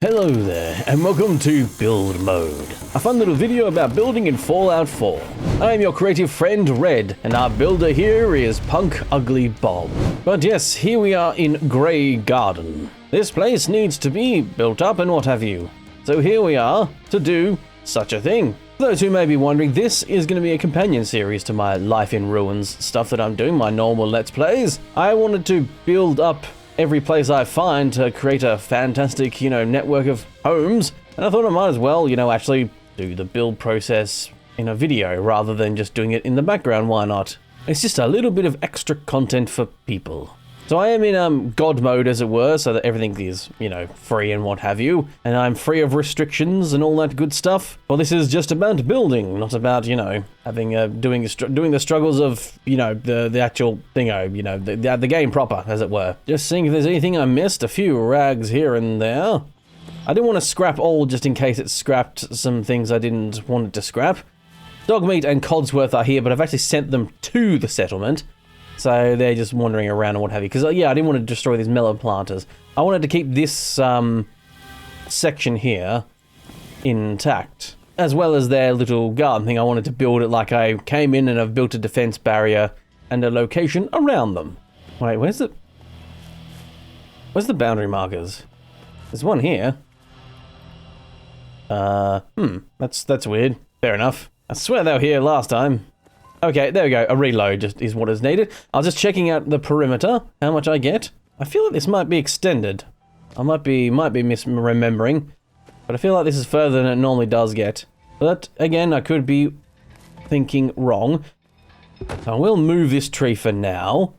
Hello there, and welcome to Build Mode, a fun little video about building in Fallout 4. I am your creative friend Red, and our builder here is Punk Ugly Bob. But yes, here we are in Graygarden. This place needs to be built up and what have you. So here we are to do such a thing. For those who may be wondering, this is going to be a companion series to my Life in Ruins stuff that I'm doing, my normal Let's Plays. I wanted to build up every place I find to create a fantastic, network of homes. And I thought I might as well, actually do the build process in a video rather than just doing it in the background. Why not? It's just a little bit of extra content for people. So I am in God mode, as it were, so that everything is, free and what have you. And I'm free of restrictions and all that good stuff. Well, this is just about building, not about, having doing the struggles of, the actual thingo, the game proper, as it were. Just seeing if there's anything I missed. A few rags here and there. I didn't want to scrap all just in case it scrapped some things I didn't want it to scrap. Dogmeat and Codsworth are here, but I've actually sent them to the settlement. So they're just wandering around and what have you. Because, yeah, I didn't want to destroy these melon planters. I wanted to keep this section here intact. As well as their little garden thing. I wanted to build it like I came in and I've built a defense barrier and a location around them. Wait, where's the boundary markers? There's one here. That's weird. Fair enough. I swear they were here last time. Okay, there we go. A reload just is what is needed. I was just checking out the perimeter, how much I get. I feel like this might be extended. I might be misremembering, but I feel like this is further than it normally does get. But again, I could be thinking wrong. So I will move this tree for now.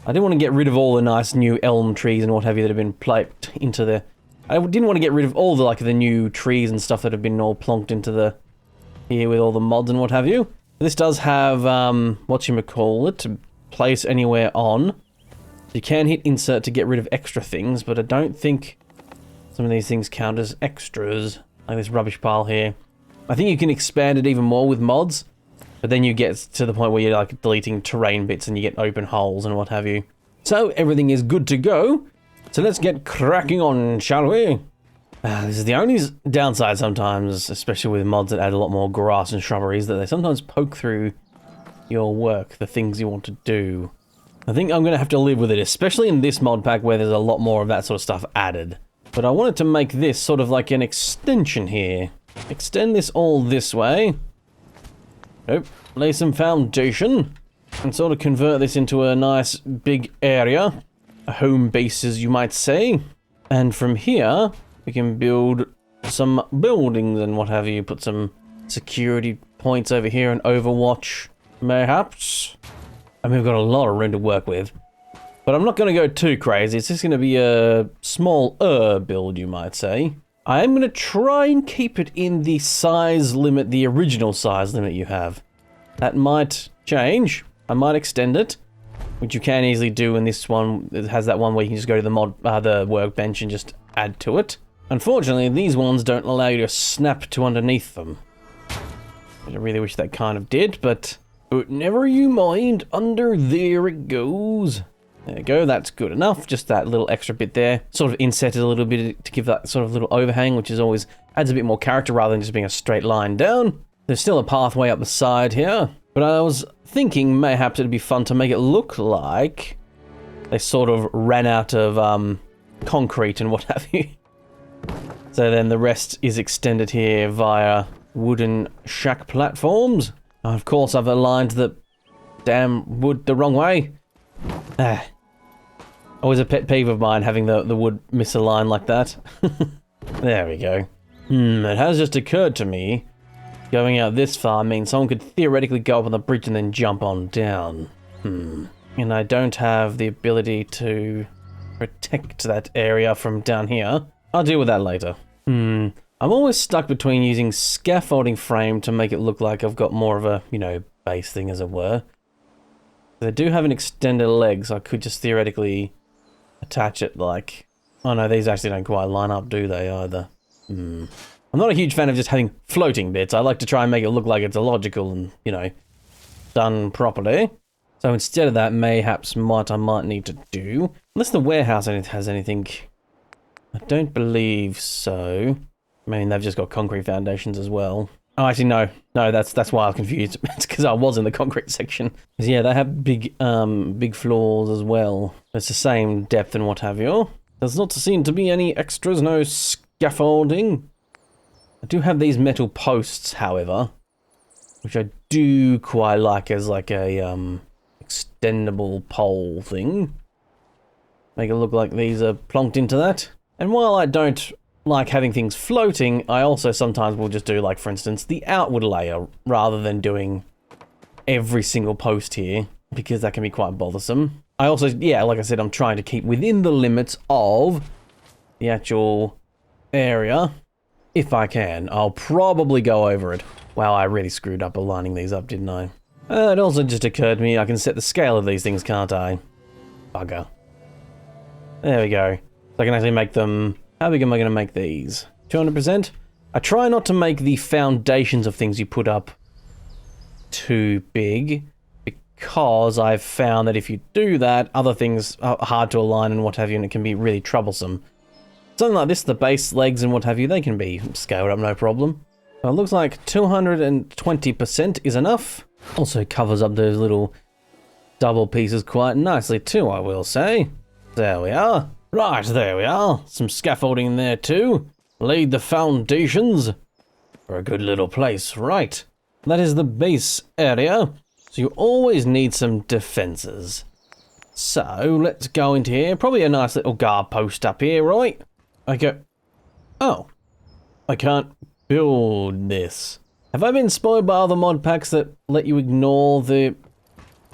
I didn't want to get rid of all the nice new elm trees and what have you that have been placed into the... I didn't want to get rid of all the new trees and stuff that have been all plonked into the... here with all the mods and what have you. This does have, whatchamacallit, to place anywhere on. You can hit insert to get rid of extra things, but I don't think some of these things count as extras, like this rubbish pile here. I think you can expand it even more with mods, but then you get to the point where you're deleting terrain bits and you get open holes and what have you. So everything is good to go. So let's get cracking on, shall we? This is the only downside sometimes, especially with mods that add a lot more grass and shrubberies, that they sometimes poke through your work, the things you want to do. I think I'm going to have to live with it, especially in this mod pack where there's a lot more of that sort of stuff added. But I wanted to make this sort of like an extension here. Extend this all this way. Nope. Lay some foundation. And sort of convert this into a nice big area. A home base, as you might say. And from here... we can build some buildings and what have you. Put some security points over here and Overwatch, mayhaps. I mean, we've got a lot of room to work with. But I'm not going to go too crazy. It's just going to be a small build, you might say. I am going to try and keep it in the size limit, the original size limit you have. That might change. I might extend it, which you can easily do in this one. It has that one where you can just go to the workbench and just add to it. Unfortunately, these ones don't allow you to snap to underneath them. I really wish that kind of did, but never you mind. Under there it goes. There you go, that's good enough. Just that little extra bit there. Sort of insetted a little bit to give that sort of little overhang, which is always adds a bit more character rather than just being a straight line down. There's still a pathway up the side here, but I was thinking mayhaps it'd be fun to make it look like they sort of ran out of concrete and what have you. So then the rest is extended here via wooden shack platforms. Of course, I've aligned the damn wood the wrong way. Always a pet peeve of mine, having the wood misaligned like that. There we go. It has just occurred to me, going out this far means someone could theoretically go up on the bridge and then jump on down. And I don't have the ability to protect that area from down here. I'll deal with that later. I'm always stuck between using scaffolding frame to make it look like I've got more of a, base thing, as it were. They do have an extended leg, so I could just theoretically attach it like... oh no, these actually don't quite line up, do they, either? I'm not a huge fan of just having floating bits. I like to try and make it look like it's illogical and, done properly. So instead of that, mayhaps I might need to do... unless the warehouse has anything I don't believe so. I mean, they've just got concrete foundations as well. Oh, actually, no. No, that's why I was confused. It's because I was in the concrete section. 'Cause, yeah, they have big floors as well. It's the same depth and what have you. There's not seem to be any extras, no scaffolding. I do have these metal posts, however, which I do quite like as like a extendable pole thing. Make it look like these are plonked into that. And while I don't like having things floating, I also sometimes will just do, like, for instance, the outward layer rather than doing every single post here, because that can be quite bothersome. I also, yeah, like I said, I'm trying to keep within the limits of the actual area, if I can. I'll probably go over it. Wow, I really screwed up aligning these up, didn't I? It also just occurred to me I can set the scale of these things, can't I? Bugger. There we go. So I can actually make them... How big am I going to make these? 200%? I try not to make the foundations of things you put up too big, because I've found that if you do that, other things are hard to align and what have you, and it can be really troublesome. Something like this, the base legs and what have you, they can be scaled up no problem. So it looks like 220% is enough. Also covers up those little double pieces quite nicely too, I will say. There we are. Right, there we are. Some scaffolding in there too. Laid the foundations for a good little place. Right. That is the base area. So you always need some defenses. So let's go into here. Probably a nice little guard post up here, right? I go... Oh. I can't build this. Have I been spoiled by other mod packs that let you ignore the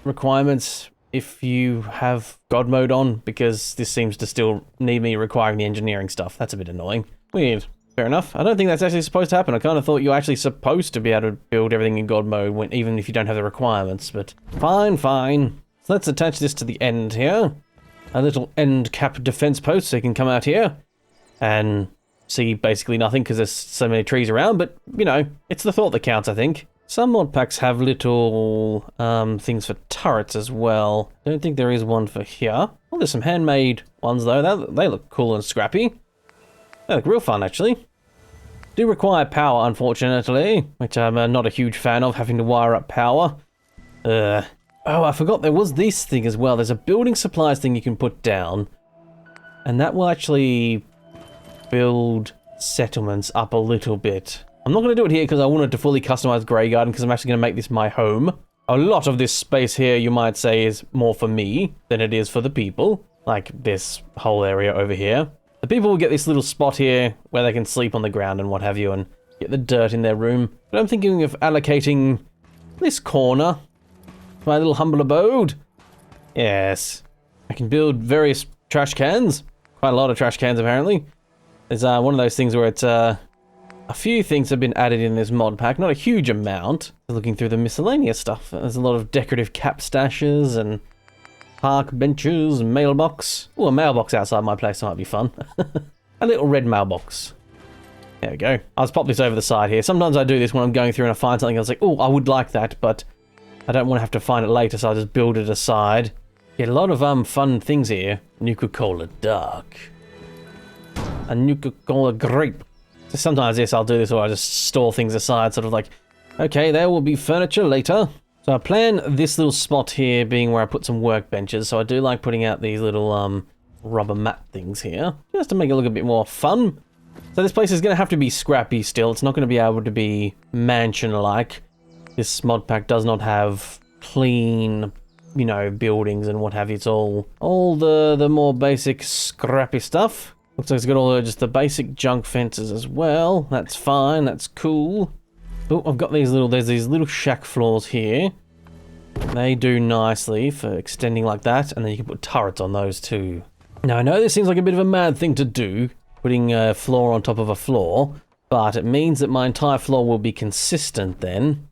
requirements if you have God mode on? Because this seems to still need me requiring the engineering stuff. That's a bit annoying. Weird. Fair enough. I don't think that's actually supposed to happen. I kind of thought you were actually supposed to be able to build everything in God mode, when, even if you don't have the requirements, but fine, fine. So let's attach this to the end here. A little end cap defense post so you can come out here and see basically nothing because there's so many trees around, but, you know, it's the thought that counts, I think. Some mod packs have little things for turrets as well. Don't think there is one for here. Oh, there's some handmade ones though. They look cool and scrappy. They look real fun, actually. Do require power, unfortunately, which I'm not a huge fan of, having to wire up power. Oh, I forgot there was this thing as well. There's a building supplies thing you can put down, and that will actually build settlements up a little bit. I'm not going to do it here because I wanted to fully customize Graygarden, because I'm actually going to make this my home. A lot of this space here, you might say, is more for me than it is for the people. Like this whole area over here. The people will get this little spot here where they can sleep on the ground and what have you and get the dirt in their room. But I'm thinking of allocating this corner to my little humble abode. Yes. I can build various trash cans. Quite a lot of trash cans, apparently. There's one of those things where it's... a few things have been added in this mod pack, not a huge amount. Looking through the miscellaneous stuff, there's a lot of decorative cap stashes and park benches, mailbox. Oh, a mailbox outside my place might be fun. A little red mailbox. There we go. I'll just pop this over the side here. Sometimes I do this when I'm going through and I find something, I was like, oh, I would like that, but I don't want to have to find it later, so I just build it aside. Get a lot of fun things here. Nuka-Cola duck. A Nuka-Cola grape. So sometimes, yes, I'll do this, or I just store things aside, sort of like, okay, there will be furniture later. So I plan this little spot here being where I put some workbenches, so I do like putting out these little rubber mat things here, just to make it look a bit more fun. So this place is going to have to be scrappy still. It's not going to be able to be mansion-like. This mod pack does not have clean, you know, buildings and what have you. It's all the more basic scrappy stuff. Looks like it's got all just the basic junk fences as well. That's fine, that's cool. Oh, I've got these little, there's these little shack floors here. They do nicely for extending like that, and then you can put turrets on those too. Now I know this seems like a bit of a mad thing to do, putting a floor on top of a floor, but it means that my entire floor will be consistent then,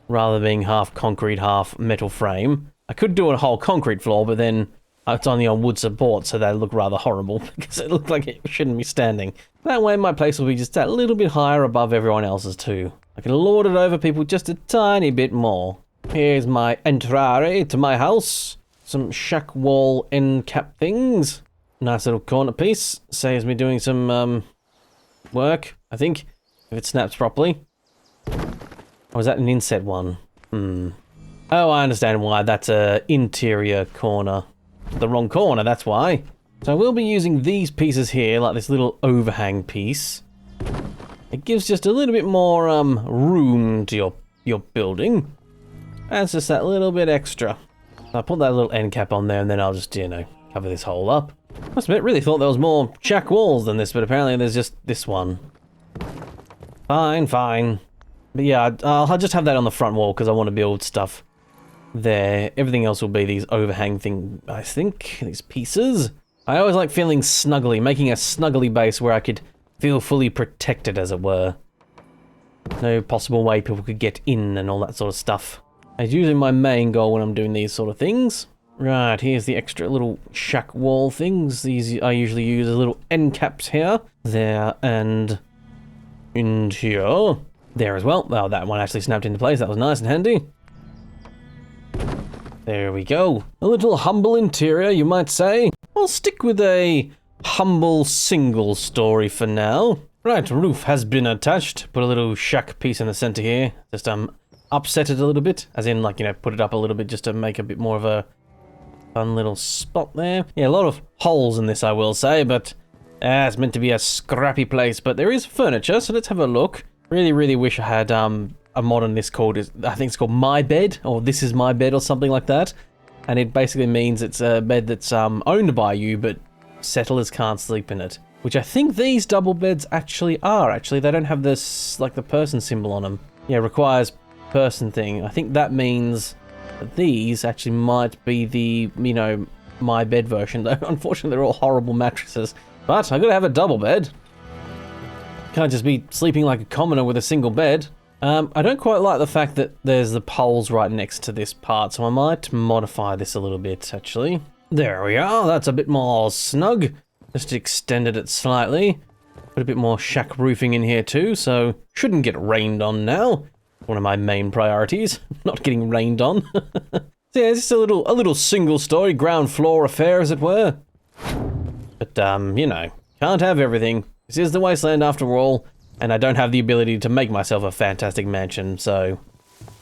rather than being half concrete, half metal frame. I could do a whole concrete floor, but then it's only on wood support, so they look rather horrible, because it looks like it shouldn't be standing. That way my place will be just a little bit higher above everyone else's too. I can lord it over people just a tiny bit more. Here's my entrare to my house. Some shack wall end cap things. Nice little corner piece. Saves me doing some work, I think, if it snaps properly. Or is that an inset one? Oh, I understand why. That's a interior corner. The wrong corner, that's why. So I will be using these pieces here, like this little overhang piece. It gives just a little bit more room to your building. That's just that little bit extra. I'll put that little end cap on there and then I'll just, you know, cover this hole up. Must admit, really thought there was more shack walls than this, but apparently there's just this one. Fine, fine. But yeah, I'll just have that on the front wall because I want to build stuff there. Everything else will be these overhang thing, I think. These pieces. I always like feeling snuggly, making a snuggly base where I could feel fully protected, as it were. No possible way people could get in and all that sort of stuff. It's usually my main goal when I'm doing these sort of things. Right, here's the extra little shack wall things. These I usually use as little end caps here, there, and in here. There as well. Oh, that one actually snapped into place. That was nice and handy. There we go. A little humble interior, you might say. I'll stick with a humble single story for now. Right, roof has been attached. Put a little shack piece in the center here. Just upset it a little bit, as in, like, you know, put it up a little bit just to make a bit more of a fun little spot there. Yeah, a lot of holes in this, I will say, but it's meant to be a scrappy place. But there is furniture, so let's have a look. Really, really wish I had a mod on this called, I think it's called My Bed, or This Is My Bed, or something like that. And it basically means it's a bed that's owned by you, but settlers can't sleep in it. Which I think these double beds actually are. Actually, they don't have this, like, the person symbol on them. Yeah, requires person thing. I think that means that these actually might be the, you know, My Bed version. Though unfortunately they're all horrible mattresses. But I gotta have a double bed. Can't just be sleeping like a commoner with a single bed. I don't quite like the fact that there's the poles right next to this part, so I might modify this a little bit, actually. There we are, that's a bit more snug. Just extended it slightly. Put a bit more shack roofing in here too, so shouldn't get rained on now. One of my main priorities, not getting rained on. So yeah, it's just a little single story ground floor affair, as it were. But, you know, can't have everything. This is the Wasteland after all, and I don't have the ability to make myself a fantastic mansion, so,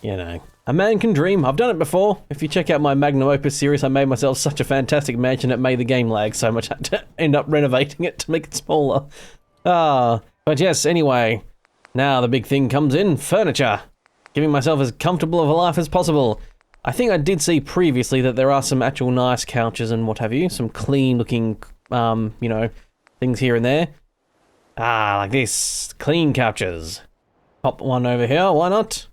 you know. A man can dream. I've done it before. If you check out my Magnum Opus series, I made myself such a fantastic mansion it made the game lag so much I had to end up renovating it to make it smaller. But yes, anyway, now the big thing comes in, furniture. Giving myself as comfortable of a life as possible. I think I did see previously that there are some actual nice couches and what have you, some clean looking, you know, things here and there. Like this. Clean couches. Pop one over here, why not?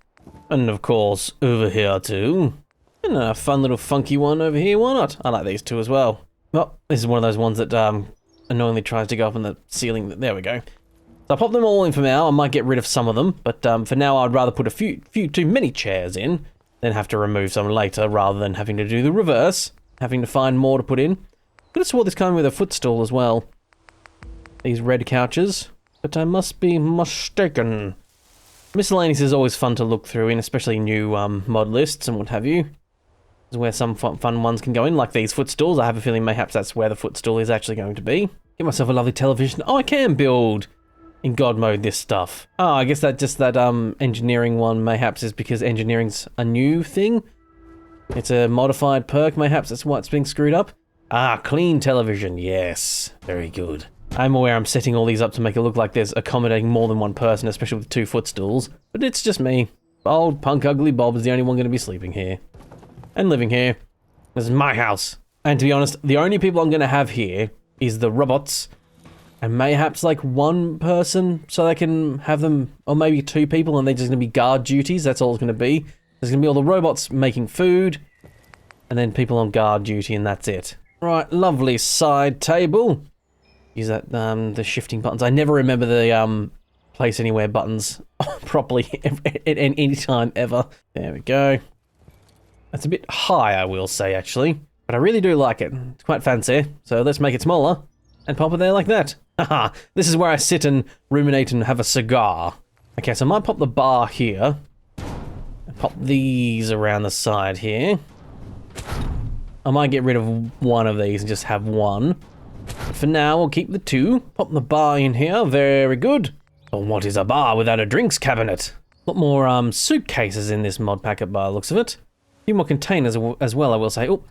And of course, over here too. And a fun little funky one over here, why not? I like these two as well. Well, this is one of those ones that annoyingly tries to go up on the ceiling. There we go. So I'll pop them all in for now. I might get rid of some of them, but for now I'd rather put a few too many chairs in than have to remove some later, rather than having to do the reverse, having to find more to put in. Could have swore this came with a footstool as well. These red couches, but I must be mistaken. Miscellaneous is always fun to look through in, especially new mod lists and what have you. This is where some fun ones can go in, like these footstools. I have a feeling mayhaps that's where the footstool is actually going to be. Get myself a lovely television. Oh, I can build in God mode this stuff. Oh, I guess that engineering one mayhaps is because engineering's a new thing. It's a modified perk, mayhaps that's why it's being screwed up. Clean television, yes. Very good. I'm aware I'm setting all these up to make it look like there's accommodating more than one person, especially with 2 footstools. But it's just me. Old punk ugly Bob is the only one going to be sleeping here. And living here. This is my house. And to be honest, the only people I'm going to have here is the robots. And mayhaps like one person, so they can have them, or maybe 2 people, and they're just going to be guard duties. That's all it's going to be. There's going to be all the robots making food, and then people on guard duty, and that's it. Right, lovely side table. Use that, the shifting buttons. I never remember the, place anywhere buttons properly at any time ever. There we go. That's a bit high, I will say, actually. But I really do like it. It's quite fancy. So let's make it smaller and pop it there like that. Haha, this is where I sit and ruminate and have a cigar. Okay, so I might pop the bar here. And pop these around the side here. I might get rid of one of these and just have one. For now, we'll keep the 2. Pop the bar in here. Very good. Well, what is a bar without a drinks cabinet? A lot more suitcases in this mod packet by the looks of it. A few more containers as well, I will say. Oh,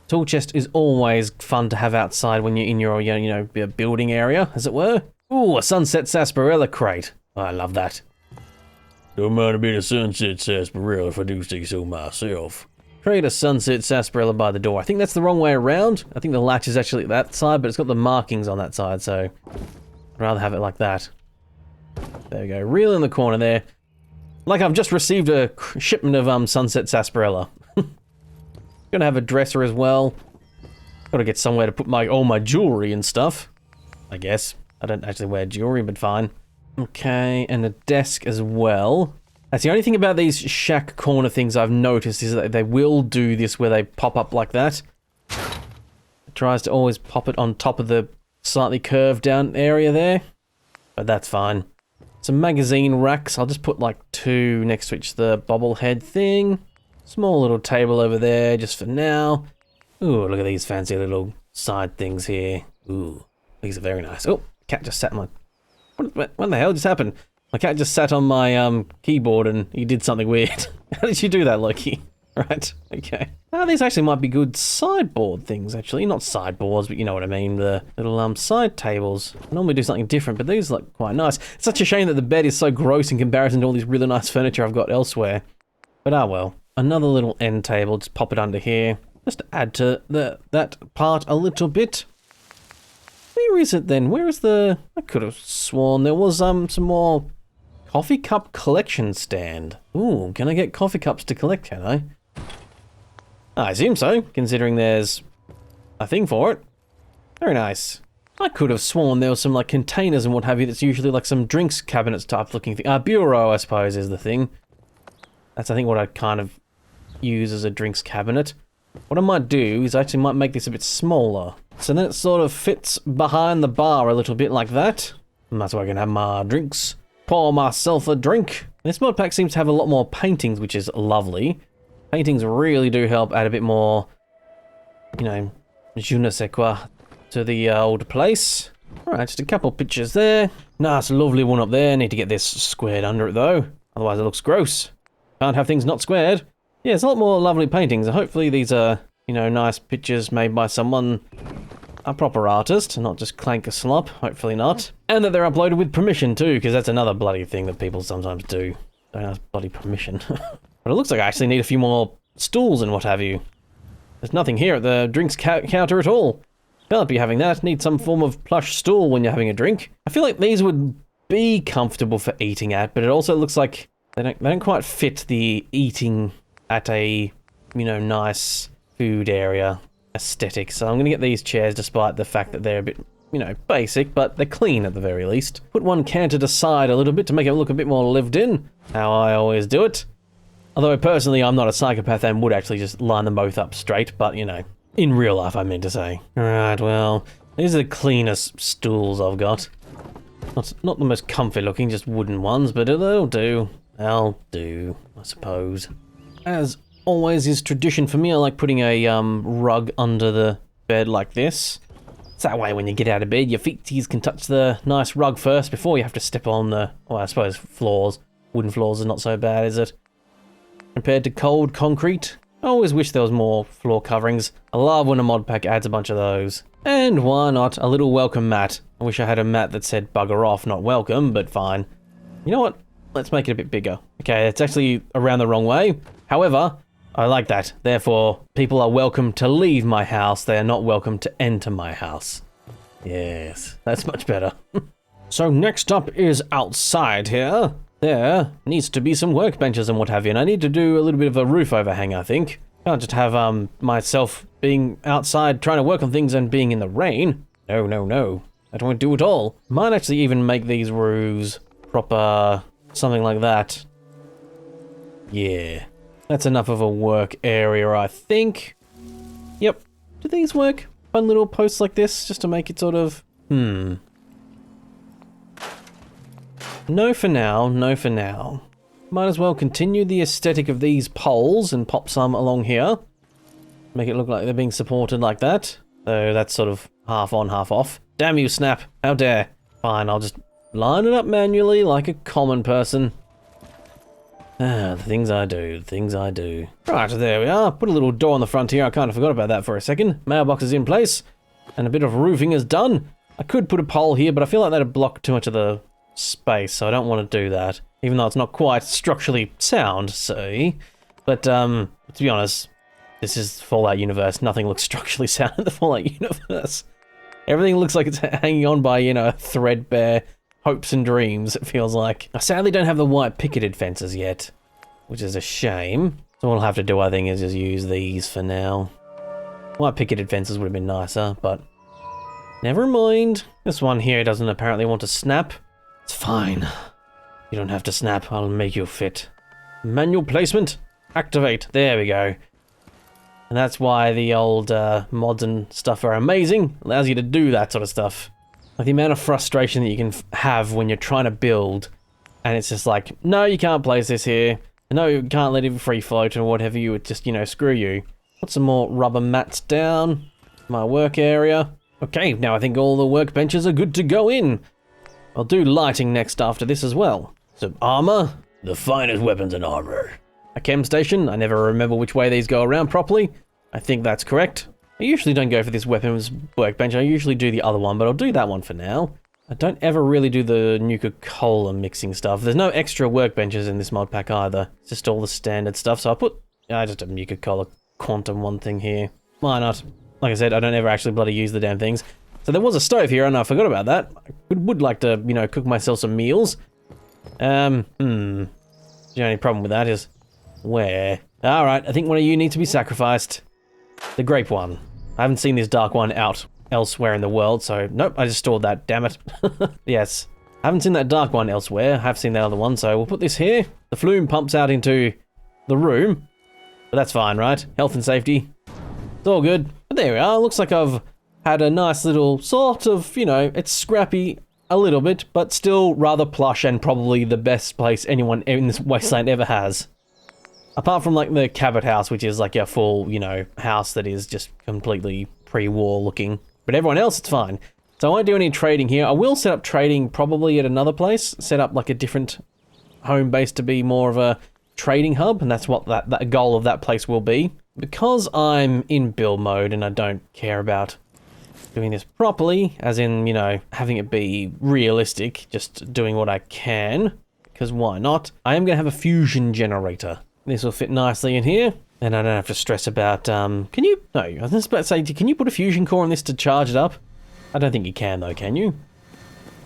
tool chest is always fun to have outside when you're in your, you know, building area, as it were. Ooh, a sunset sarsaparilla crate. Oh, I love that. Don't mind a bit of sunset sarsaparilla if I do say so myself. Create a sunset sarsaparilla by the door. I think that's the wrong way around. I think the latch is actually that side, but it's got the markings on that side, so I'd rather have it like that. There we go. Reel in the corner there. Like I've just received a shipment of sunset sarsaparilla. Gonna have a dresser as well. Gotta get somewhere to put all my jewelry and stuff, I guess. I don't actually wear jewelry, but fine. Okay, and a desk as well. That's the only thing about these shack corner things I've noticed is that they will do this where they pop up like that. It tries to always pop it on top of the slightly curved down area there, but that's fine. Some magazine racks. I'll just put like 2 next to each the bobblehead thing. Small little table over there just for now. Ooh, look at these fancy little side things here. Ooh, these are very nice. Oh, cat just sat on my... What the hell just happened? My cat just sat on my keyboard and he did something weird. How did you do that, Loki? Right, okay. These actually might be good sideboard things, actually. Not sideboards, but you know what I mean. The little side tables. I normally do something different, but these look quite nice. It's such a shame that the bed is so gross in comparison to all these really nice furniture I've got elsewhere. But ah well. Another little end table, just pop it under here. Just to add to that part a little bit. Where is it then? Where is the... I could have sworn there was some more coffee cup collection stand. Ooh, can I get coffee cups to collect, can I? I assume so, considering there's a thing for it. Very nice. I could have sworn there was some like containers and what have you that's usually like some drinks cabinets type looking thing. Bureau, I suppose, is the thing. That's, I think, what I kind of use as a drinks cabinet. What I might do is I actually might make this a bit smaller. So then it sort of fits behind the bar a little bit like that. And that's where I can have my drinks. Pour myself a drink. This mod pack seems to have a lot more paintings, which is lovely. Paintings really do help add a bit more, you know, je ne sais quoi to the old place. Alright, just a couple pictures there. Nice, lovely one up there. Need to get this squared under it though. Otherwise it looks gross. Can't have things not squared. Yeah, it's a lot more lovely paintings. Hopefully these are, you know, nice pictures made by someone, a proper artist, not just clank a slop. Hopefully not. And that they're uploaded with permission too, because that's another bloody thing that people sometimes do. Don't ask bloody permission. But it looks like I actually need a few more stools and what have you. There's nothing here at the drinks counter at all. Can't be having that. Need some form of plush stool when you're having a drink. I feel like these would be comfortable for eating at, but it also looks like they don't quite fit the eating at a, you know, nice food area aesthetic. So I'm going to get these chairs despite the fact that they're a bit, you know, basic, but they're clean at the very least. Put one canted aside a little bit to make it look a bit more lived in. How I always do it. Although personally I'm not a psychopath and would actually just line them both up straight, but you know, in real life I meant to say. Alright, well, these are the cleanest stools I've got. Not the most comfy looking, just wooden ones, but they'll do. They'll do, I suppose. As always is tradition for me, I like putting a rug under the bed like this. So that way when you get out of bed, your feeties can touch the nice rug first before you have to step on the, well, I suppose floors. Wooden floors is not so bad, is it? Compared to cold concrete. I always wish there was more floor coverings. I love when a mod pack adds a bunch of those. And why not a little welcome mat? I wish I had a mat that said bugger off, not welcome, but fine. You know what? Let's make it a bit bigger. Okay, it's actually around the wrong way. However, I like that. Therefore, people are welcome to leave my house. They are not welcome to enter my house. Yes, that's much better. So next up is outside here. There needs to be some workbenches and what have you, and I need to do a little bit of a roof overhang, I think. Can't just have myself being outside trying to work on things and being in the rain. No, no, no. I don't want to do it all. Might actually even make these roofs proper, something like that. Yeah. That's enough of a work area, I think. Yep. Do these work? Fun little posts like this, just to make it sort of... No for now, no for now. Might as well continue the aesthetic of these poles and pop some along here. Make it look like they're being supported like that. So that's sort of half on, half off. Damn you, Snap. How dare. Fine, I'll just line it up manually like a common person. Ah, the things I do, the things I do. Right, there we are. Put a little door on the front here. I kind of forgot about that for a second. Mailbox is in place, and a bit of roofing is done. I could put a pole here, but I feel like that'd block too much of the space, so I don't want to do that. Even though it's not quite structurally sound, see? But, to be honest, this is Fallout universe. Nothing looks structurally sound in the Fallout universe. Everything looks like it's hanging on by, you know, threadbare hopes and dreams, it feels like. I sadly don't have the white picketed fences yet, which is a shame. So what I'll have to do, I think, is just use these for now. White picketed fences would have been nicer, but never mind. This one here doesn't apparently want to snap. It's fine. You don't have to snap, I'll make you fit. Manual placement, activate, there we go. And that's why the old mods and stuff are amazing. Allows you to do that sort of stuff. Like the amount of frustration that you can have when you're trying to build, and it's just like, no, you can't place this here. No, you can't let it free float or whatever. You would just, you know, screw you. Put some more rubber mats down. My work area. Okay, now I think all the workbenches are good to go in. I'll do lighting next after this as well. Some armor. The finest weapons and armor. A chem station. I never remember which way these go around properly. I think that's correct. I usually don't go for this weapons workbench. I usually do the other one, but I'll do that one for now. I don't ever really do the Nuka-Cola mixing stuff. There's no extra workbenches in this mod pack either. It's just all the standard stuff. So I'll put just a Nuka-Cola quantum one thing here. Why not? Like I said, I don't ever actually bloody use the damn things. So there was a stove here, and I forgot about that. I would like to, you know, cook myself some meals. The only problem with that is where? Alright, I think one of you needs to be sacrificed. The grape one. I haven't seen this dark one out elsewhere in the world, so nope, I just stored that, damn it. Yes, I haven't seen that dark one elsewhere. I have seen that other one, so we'll put this here. The flume pumps out into the room, but that's fine, right? Health and safety. It's all good. But there we are. Looks like I've had a nice little sort of, you know, it's scrappy a little bit, but still rather plush and probably the best place anyone in this wasteland ever has. Apart from, like, the Cabot house, which is, like, a full, you know, house that is just completely pre-war looking. But everyone else, it's fine. So I won't do any trading here. I will set up trading probably at another place. Set up, like, a different home base to be more of a trading hub. And that's what that goal of that place will be. Because I'm in build mode and I don't care about doing this properly, as in, you know, having it be realistic, just doing what I can. Because why not? I am going to have a fusion generator. This will fit nicely in here, and I don't have to stress about, can you, no, I was just about to say, can you put a fusion core on this to charge it up? I don't think you can though, can you?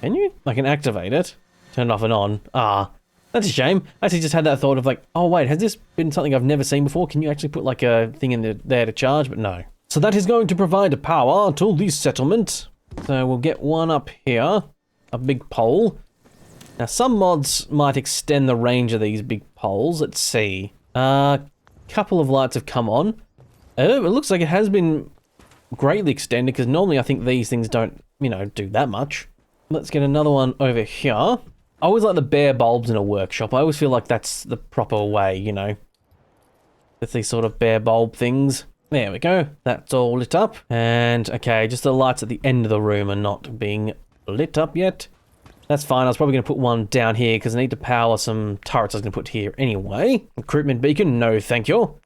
Can you? I can activate it, turn it off and on. Ah, that's a shame. I actually just had that thought of like, oh wait, has this been something I've never seen before? Can you actually put like a thing in there to charge? But no. So that is going to provide power to the settlement. So we'll get one up here, a big pole. Now, some mods might extend the range of these big poles. Let's see. Couple of lights have come on. It looks like it has been greatly extended, because normally I think these things don't, you know, do that much. Let's get another one over here. I always like the bare bulbs in a workshop. I always feel like that's the proper way, you know, with these sort of bare bulb things. There we go. That's all lit up. And, okay, just the lights at the end of the room are not being lit up yet. That's fine. I was probably going to put one down here because I need to power some turrets I was going to put here anyway. Recruitment beacon, no thank you.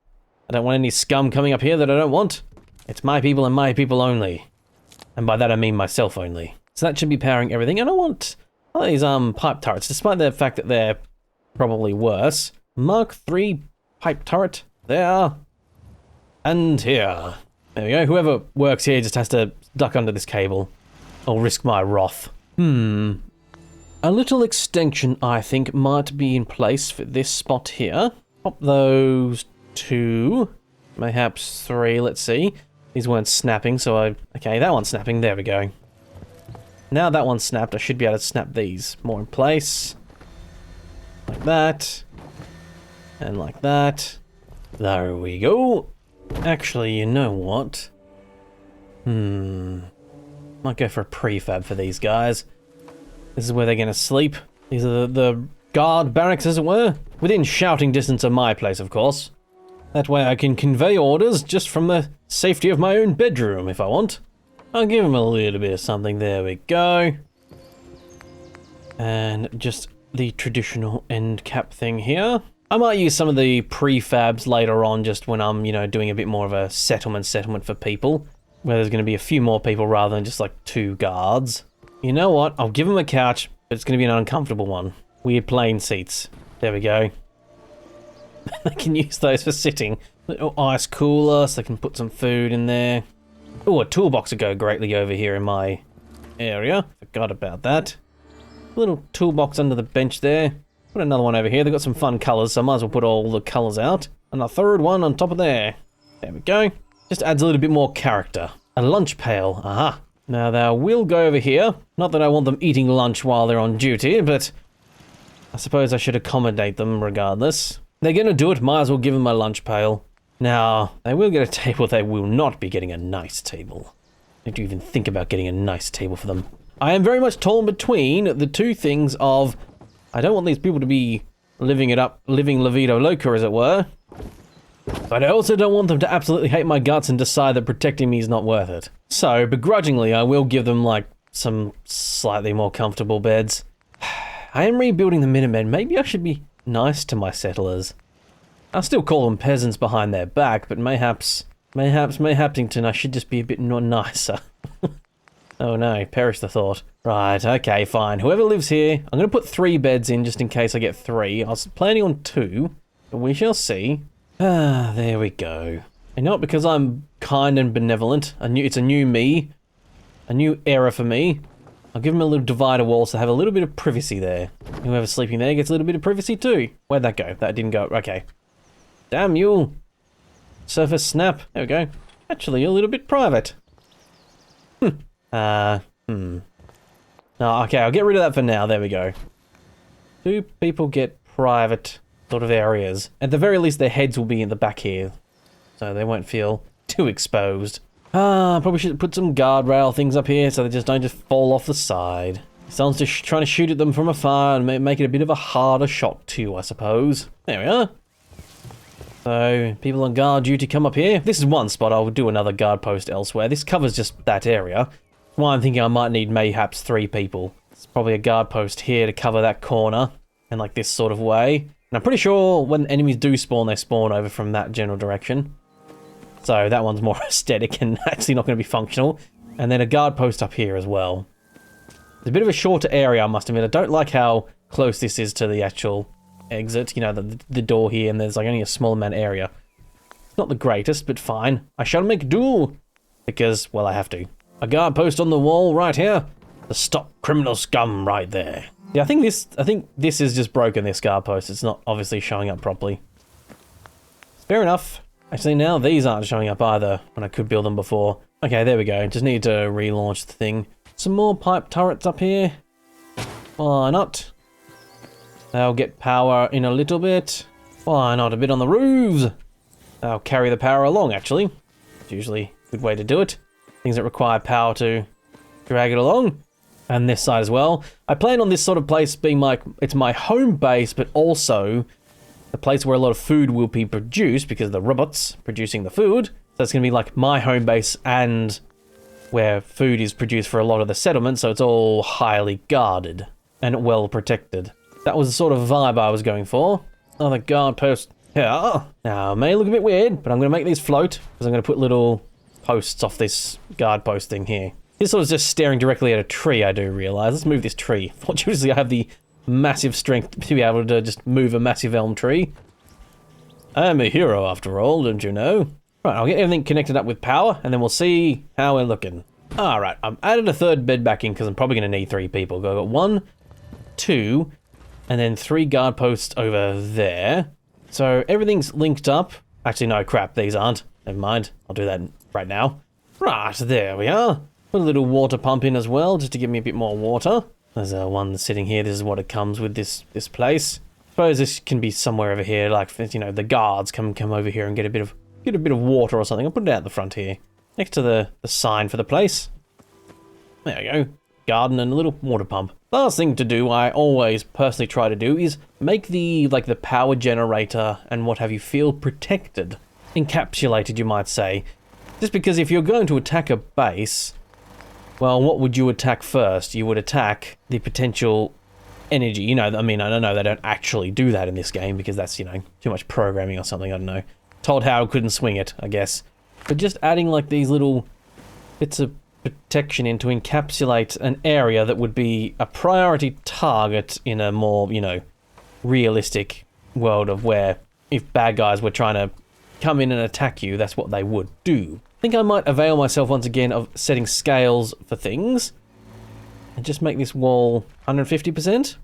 I don't want any scum coming up here that I don't want. It's my people and my people only. And by that I mean myself only. So that should be powering everything. And I want these pipe turrets, despite the fact that they're probably worse. Mark III pipe turret. There. And here. There we go. Whoever works here just has to duck under this cable. Or risk my wrath. A little extension, I think, might be in place for this spot here. Pop those 2, perhaps 3, let's see. These weren't snapping, so okay, that one's snapping, there we go. Now that one's snapped, I should be able to snap these more in place. Like that. And like that. There we go. Actually, you know what? Might go for a prefab for these guys. This is where they're going to sleep. These are the guard barracks, as it were. Within shouting distance of my place, of course. That way I can convey orders just from the safety of my own bedroom if I want. I'll give him a little bit of something. There we go. And just the traditional end cap thing here. I might use some of the prefabs later on, just when I'm, you know, doing a bit more of a settlement for people, where there's going to be a few more people rather than just like 2 guards. You know what? I'll give them a couch, but it's going to be an uncomfortable one. Weird plain seats. There we go. They can use those for sitting. Little ice cooler, so they can put some food in there. Oh, a toolbox would go greatly over here in my area. Forgot about that. Little toolbox under the bench there. Put another one over here. They've got some fun colours, so I might as well put all the colours out. And a third one on top of there. There we go. Just adds a little bit more character. A lunch pail. Aha. Now they will go over here. Not that I want them eating lunch while they're on duty, but I suppose I should accommodate them regardless. They're going to do it. Might as well give them a lunch pail. Now, they will get a table. They will not be getting a nice table. Don't you even think about getting a nice table for them. I am very much torn between the two things of, I don't want these people to be living it up, living La Vida Loca, as it were. But I also don't want them to absolutely hate my guts and decide that protecting me is not worth it. So, begrudgingly, I will give them, like, some slightly more comfortable beds. I am rebuilding the Minutemen. Maybe I should be nice to my settlers. I'll still call them peasants behind their back, but mayhaps I should just be a bit nicer. Oh no, perish the thought. Right, okay, fine. Whoever lives here, I'm going to put 3 beds in just in case I get 3. I was planning on 2, but we shall see. Ah, there we go. And not because I'm kind and benevolent. It's a new me. A new era for me. I'll give them a little divider wall so they have a little bit of privacy there. Whoever's sleeping there gets a little bit of privacy too. Where'd that go? That didn't go. Okay. Damn you. Surface snap. There we go. Actually, a little bit private. Oh, okay, I'll get rid of that for now. There we go. 2 people get private sort of areas. At the very least, their heads will be in the back here, so they won't feel too exposed. Probably should put some guardrail things up here so they just don't just fall off the side. Someone's just trying to shoot at them from afar and make it a bit of a harder shot too, I suppose. There we are. So, people on guard duty come up here. This is one spot. I'll do another guard post elsewhere. This covers just that area. Why I'm thinking I might need mayhaps 3 people. It's probably a guard post here to cover that corner, and like this sort of way. And I'm pretty sure when enemies do spawn, they spawn over from that general direction. So that one's more aesthetic and actually not going to be functional. And then a guard post up here as well. It's a bit of a shorter area, I must admit. I don't like how close this is to the actual exit. You know, the door here, and there's like only a small amount of area. It's not the greatest, but fine. I shall make do. Because, well, I have to. A guard post on the wall right here. To stop criminal scum right there. Yeah, I think this is just broken, this guard post. It's not obviously showing up properly. Fair enough. Actually, now these aren't showing up either, when I could build them before. Okay, there we go. Just need to relaunch the thing. Some more pipe turrets up here. Why not? They'll get power in a little bit. Why not a bit on the roofs? They'll carry the power along, actually. It's usually a good way to do it. Things that require power to drag it along. And this side as well. I plan on this sort of place being it's my home base, but also the place where a lot of food will be produced because of the robots producing the food. So it's going to be like my home base and where food is produced for a lot of the settlement, so it's all highly guarded and well protected. That was the sort of vibe I was going for. Another guard post here. Now, it may look a bit weird, but I'm going to make these float because I'm going to put little posts off this guard post thing here. This sort of just staring directly at a tree, I do realise. Let's move this tree. Fortunately, I have the massive strength to be able to just move a massive elm tree. I am a hero after all, don't you know? Right, I'll get everything connected up with power, and then we'll see how we're looking. Alright, I've added a third bed back in because I'm probably going to need 3 people. I've got 1, 2, and then 3 guard posts over there. So everything's linked up. Actually, no, crap, these aren't. Never mind, I'll do that right now. Right, there we are. Put a little water pump in as well, just to give me a bit more water. There's one sitting here. This is what it comes with this place. I suppose this can be somewhere over here, like, you know, the guards come over here and get a bit of water or something. I'll put it out the front here, next to the sign for the place. There we go. Garden and a little water pump. Last thing to do, I always personally try to do, is make the power generator and what have you feel protected. Encapsulated, you might say. Just because if you're going to attack a base, well, what would you attack first? You would attack the potential energy. You know, I mean, I don't know, they don't actually do that in this game because that's, you know, too much programming or something, I don't know. Told Howard couldn't swing it, I guess. But just adding like these little bits of protection in to encapsulate an area that would be a priority target in a more, you know, realistic world of where if bad guys were trying to come in and attack you, that's what they would do. I think I might avail myself once again of setting scales for things and just make this wall 150%.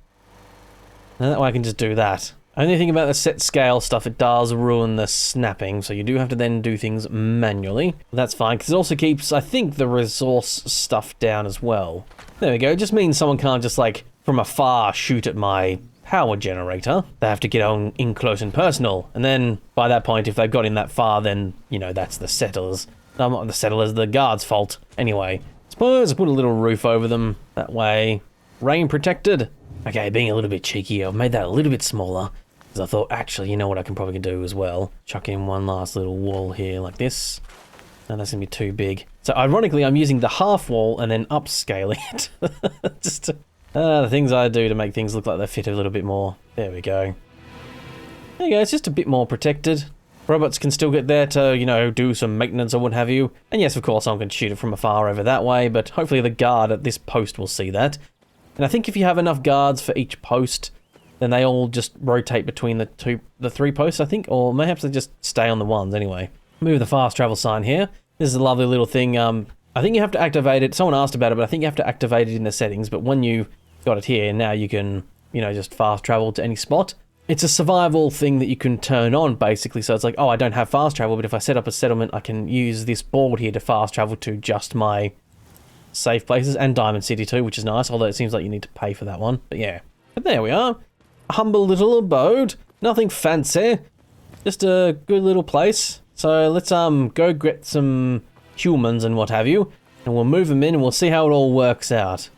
And that way I can just do that. Only thing about the set scale stuff, it does ruin the snapping, so you do have to then do things manually. That's fine, because it also keeps, I think, the resource stuff down as well. There we go, it just means someone can't just, like, from afar shoot at my power generator. They have to get on in close and personal, and then, by that point, if they've got in that far, then, you know, that's the settlers. No, not the settlers, the guards' fault. Anyway, suppose I put a little roof over them, that way. Rain protected. Okay, being a little bit cheeky, I've made that a little bit smaller. Because I thought, actually, you know what I can probably do as well? Chuck in one last little wall here like this. No, that's going to be too big. So, ironically, I'm using the half wall and then upscaling it. Just to, the things I do to make things look like they fit a little bit more. There we go. There you go, it's just a bit more protected. Robots can still get there to, you know, do some maintenance or what have you. And yes, of course, I'm going to shoot it from afar over that way, but hopefully the guard at this post will see that. And I think if you have enough guards for each post, then they all just rotate between the three posts, I think, or perhaps they just stay on the ones anyway. Move the fast travel sign here. This is a lovely little thing. I think you have to activate it. Someone asked about it, but I think you have to activate it in the settings. But when you got it here, now you can, you know, just fast travel to any spot. It's a survival thing that you can turn on, basically. So it's like, oh, I don't have fast travel, but if I set up a settlement, I can use this board here to fast travel to just my safe places, and Diamond City too, which is nice, although it seems like you need to pay for that one. But yeah, but there we are. A humble little abode, nothing fancy, just a good little place. So let's go get some humans and what have you, and we'll move them in and we'll see how it all works out.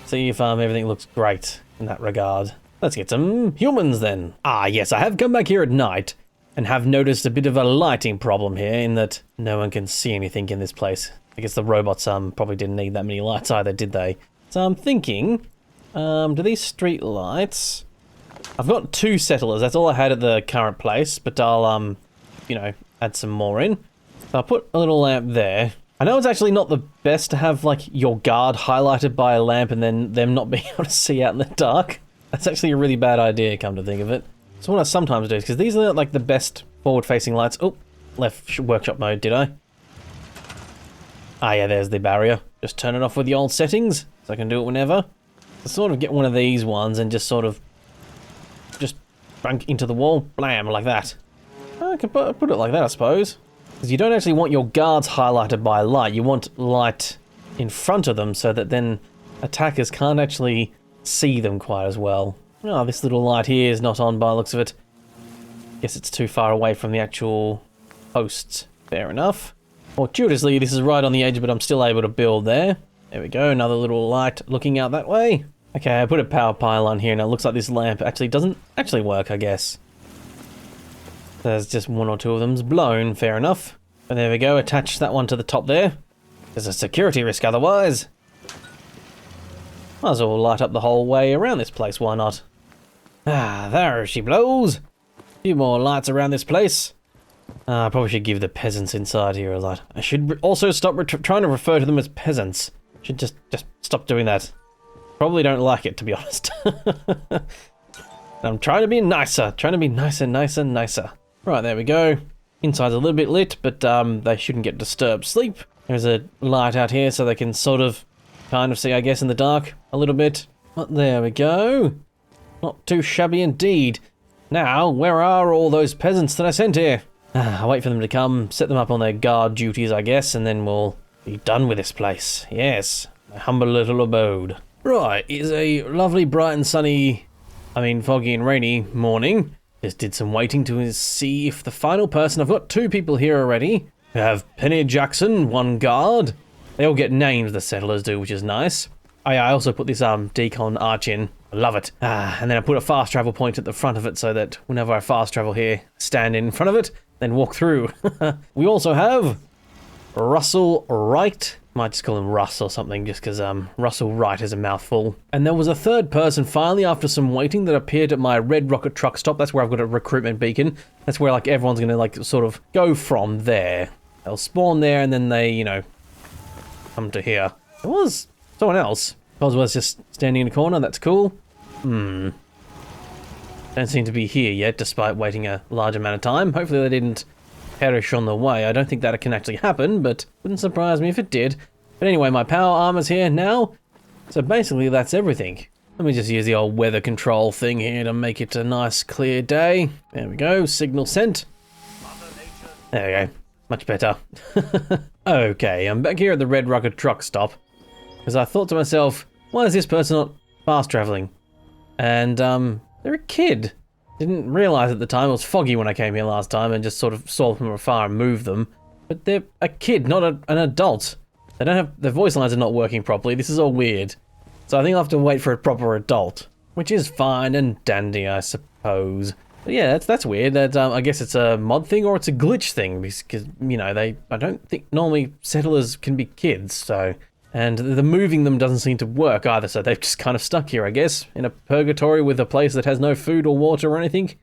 See if everything looks great in that regard. Let's get some humans then. Ah yes, I have come back here at night and have noticed a bit of a lighting problem here in that no one can see anything in this place. I guess the robots probably didn't need that many lights either, did they? So I'm thinking, do these street lights... I've got 2 settlers, that's all I had at the current place, but I'll, you know, add some more in. So I'll put a little lamp there. I know it's actually not the best to have, like, your guard highlighted by a lamp and then them not being able to see out in the dark. That's actually a really bad idea, come to think of it. So what I sometimes do is, because these are, like, the best forward-facing lights... Oh, left workshop mode, did I? Ah, yeah, there's the barrier. Just turn it off with the old settings, so I can do it whenever. So sort of get one of these ones and just sort of... just bunk into the wall, blam, like that. I can put it like that, I suppose. Because you don't actually want your guards highlighted by light. You want light in front of them so that then attackers can't actually see them quite as well. Oh, this little light here is not on by the looks of it. Guess it's too far away from the actual posts. Fair enough. Fortuitously, this is right on the edge, but I'm still able to build there. There we go, another little light looking out that way. Okay, I put a power pylon here, and it looks like this lamp actually doesn't actually work, I guess. There's just 1 or 2 of them's blown, fair enough. But there we go, attach that one to the top there. There's a security risk otherwise. Might as well light up the whole way around this place, why not? Ah, there she blows. A few more lights around this place. I probably should give the peasants inside here a light. I should also stop trying to refer to them as peasants. Should just stop doing that. Probably don't like it, to be honest. I'm trying to be nicer. Trying to be nicer. Right, there we go. Inside's a little bit lit, but they shouldn't get disturbed sleep. There's a light out here so they can sort of, kind of see, I guess, in the dark a little bit. But there we go. Not too shabby indeed. Now, where are all those peasants that I sent here? I'll wait for them to come, set them up on their guard duties, I guess, and then we'll be done with this place. Yes, my humble little abode. Right, it's a lovely, bright and sunny, foggy and rainy morning. Just did some waiting to see if the final person... I've got 2 people here already. We have Penny Jackson, 1 guard. They all get names, the settlers do, which is nice. Oh yeah, I also put this decon arch in. I love it. And then I put a fast travel point at the front of it so that whenever I fast travel here, stand in front of it, then walk through. We also have Russell Wright. Might just call him Russ or something, just because Russell Wright is a mouthful. And there was a third person finally after some waiting that appeared at my red rocket truck stop. That's where I've got a recruitment beacon. That's where like everyone's gonna like sort of go from there. They'll spawn there and then they, you know, come to here. There was someone else. Boswell's just standing in a corner. That's cool. Don't seem to be here yet, despite waiting a large amount of time. Hopefully they didn't perish on the way. I don't think that can actually happen, but wouldn't surprise me if it did. But anyway, my power armor's here now. So basically that's everything. Let me just use the old weather control thing here to make it a nice clear day. There we go, signal sent. There we go, much better. Okay, I'm back here at the red rocket truck stop. Because I thought to myself, why is this person not fast traveling? And they're a kid. Didn't realize at the time, it was foggy when I came here last time and just sort of saw them from afar and moved them. But they're a kid, not an adult. They don't have, their voice lines are not working properly. This is all weird. So I think I'll have to wait for a proper adult, which is fine and dandy, I suppose. But yeah, that's weird. That I guess it's a mod thing or it's a glitch thing because, you know, I don't think normally settlers can be kids, so. And the moving them doesn't seem to work either, so they've just kind of stuck here, I guess, in a purgatory with a place that has no food or water or anything.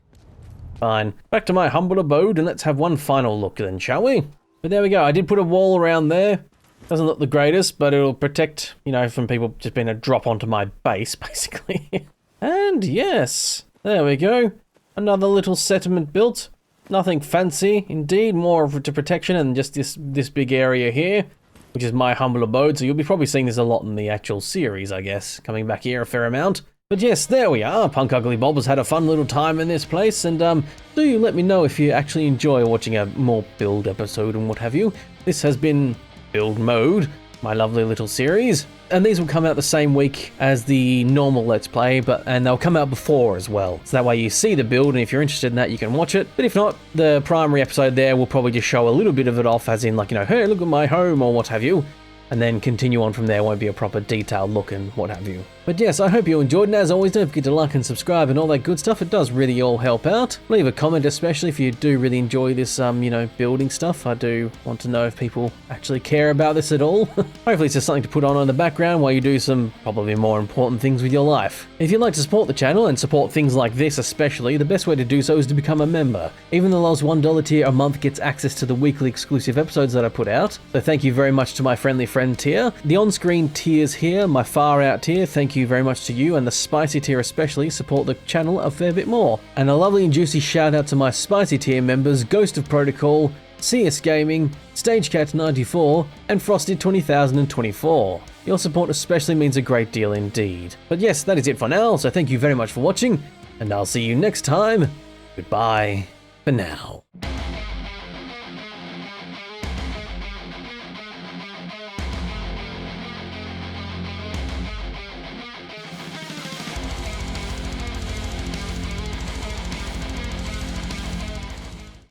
Fine. Back to my humble abode, and let's have one final look then, shall we? But there we go, I did put a wall around there. Doesn't look the greatest, but it'll protect, you know, from people just being a drop onto my base, basically. And yes, there we go. Another little settlement built. Nothing fancy, indeed, more to protection and just this big area here, which is my humble abode, so you'll be probably seeing this a lot in the actual series, I guess, coming back here a fair amount. But yes, there we are. Punk Ugly Bob has had a fun little time in this place, and do you let me know if you actually enjoy watching a more build episode and what have you. This has been Build Mode, my lovely little series, and these will come out the same week as the normal Let's Play, and they'll come out before as well. So that way you see the build, and if you're interested in that, you can watch it. But if not, the primary episode there will probably just show a little bit of it off, as in like, you know, hey, look at my home or what have you. And then continue on from there, won't be a proper detailed look and what have you. But yes, I hope you enjoyed, and as always, don't forget to like and subscribe and all that good stuff. It does really all help out. Leave a comment, especially if you do really enjoy this, you know, building stuff. I do want to know if people actually care about this at all. Hopefully it's just something to put on in the background while you do some probably more important things with your life. If you'd like to support the channel and support things like this especially, the best way to do so is to become a member. Even the lowest $1 tier a month gets access to the weekly exclusive episodes that I put out. So thank you very much to my friendly friend tier. The on-screen tiers here, my far out tier, thank you very much to you, and the spicy tier especially support the channel a fair bit more. And a lovely and juicy shout out to my spicy tier members, Ghost of Protocol, CS Gaming, StageCat94, and Frosted 20024. Your support especially means a great deal indeed. But yes, that is it for now, so thank you very much for watching, and I'll see you next time. Goodbye for now.